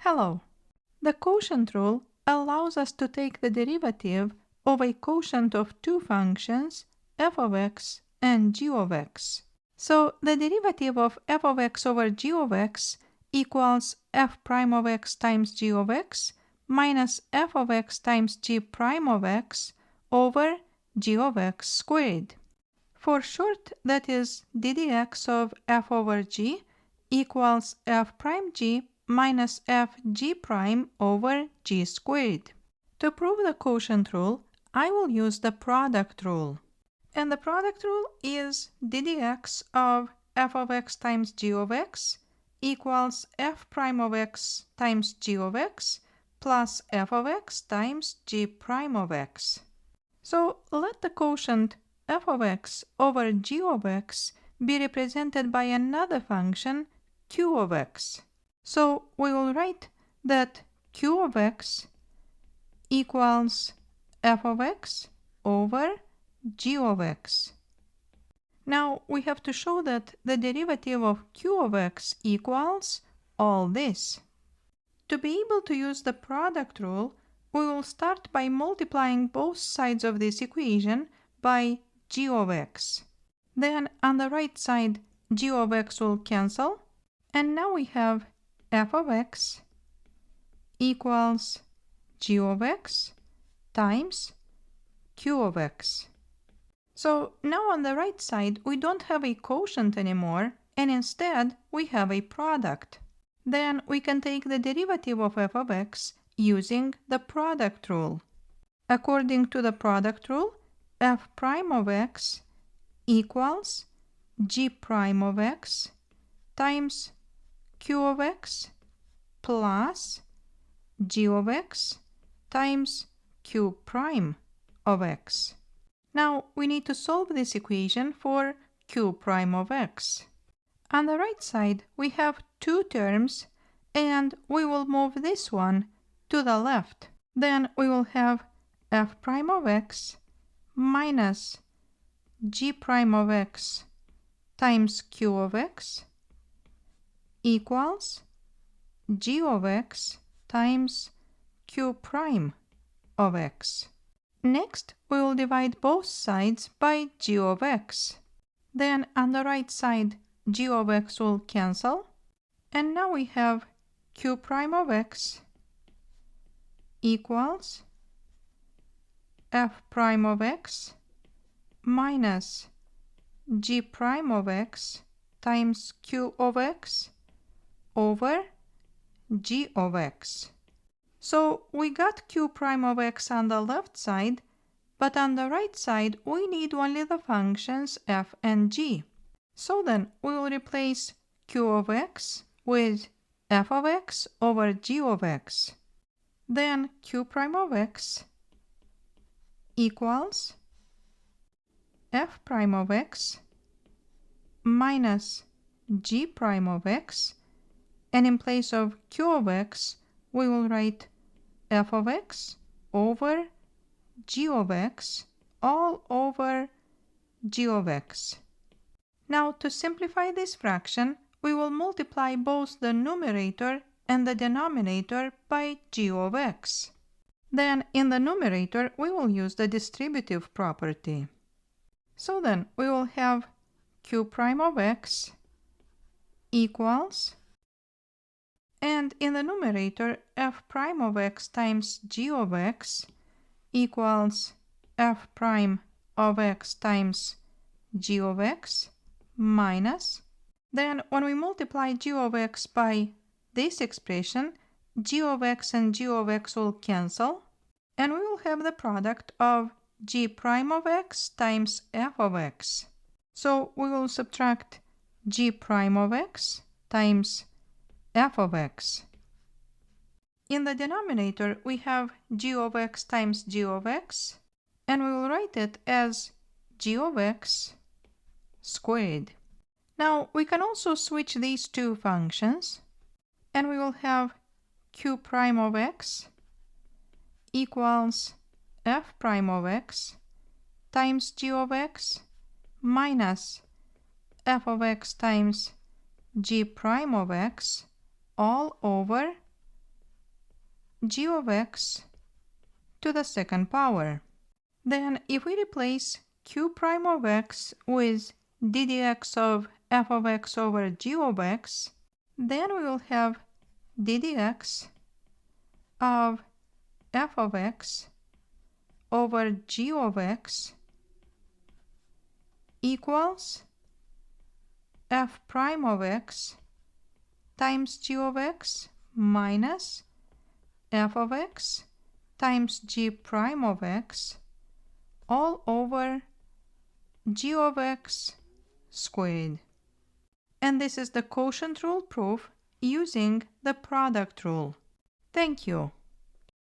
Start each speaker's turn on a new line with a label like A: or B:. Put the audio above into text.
A: Hello! The quotient rule allows us to take the derivative of a quotient of two functions, f of x and g of x. So the derivative of f of x over g of x equals f prime of x times g of x minus f of x times g prime of x over g of x squared. For short, that is ddx of f over g equals f prime g minus f g prime over g squared. To prove the quotient rule, I will use the product rule. And the product rule is ddx of f of x times g of x equals f prime of x times g of x plus f of x times g prime of x. So let the quotient f of x over g of x be represented by another function q of x. So we will write that q of x equals f of x over g of x. Now we have to show that the derivative of q of x equals all this. To be able to use the product rule, we will start by multiplying both sides of this equation by g of x. Then on the right side, g of x will cancel, and now we have f of x equals g of x times q of x. So now on the right side, we don't have a quotient anymore, and instead we have a product. Then we can take the derivative of f of x using the product rule. According to the product rule, f prime of x equals g prime of x times q of x plus g of x times q prime of x. Now we need to solve this equation for q prime of x. On the right side, we have two terms, and we will move this one to the left. Then we will have f prime of x minus g prime of x times q of x equals g of x times q prime of x. Next, we will divide both sides by g of x. Then on the right side, g of x will cancel, and now we have q prime of x equals f prime of x minus g prime of x times q of x over g of x. So we got q prime of x on the left side, but on the right side we need only the functions f and g. So then we will replace q of x with f of x over g of x. Then q prime of x equals f prime of x minus g prime of x, and in place of q of x we will write f of x over g of x all over g of x. Now to simplify this fraction, we will multiply both the numerator and the denominator by g of x. Then in the numerator we will use the distributive property. So then we will have q prime of x equals, and in the numerator f prime of x times g of x equals f prime of x times g of x minus, then when we multiply g of x by this expression, g of x and g of x will cancel, and we will have the product of g prime of x times f of x. So we will subtract g prime of x times f of x. In the denominator we have g of x times g of x, and we will write it as g of x squared. Now we can also switch these two functions, and we will have q prime of x equals f prime of x times g of x minus f of x times g prime of x all over g of x to the second power. Then if we replace q prime of x with d dx of f of x over g of x, then we will have d dx of f of x over g of x equals f prime of x times g of x minus f of x times g prime of x all over g of x squared. And this is the quotient rule proof using the product rule. Thank you.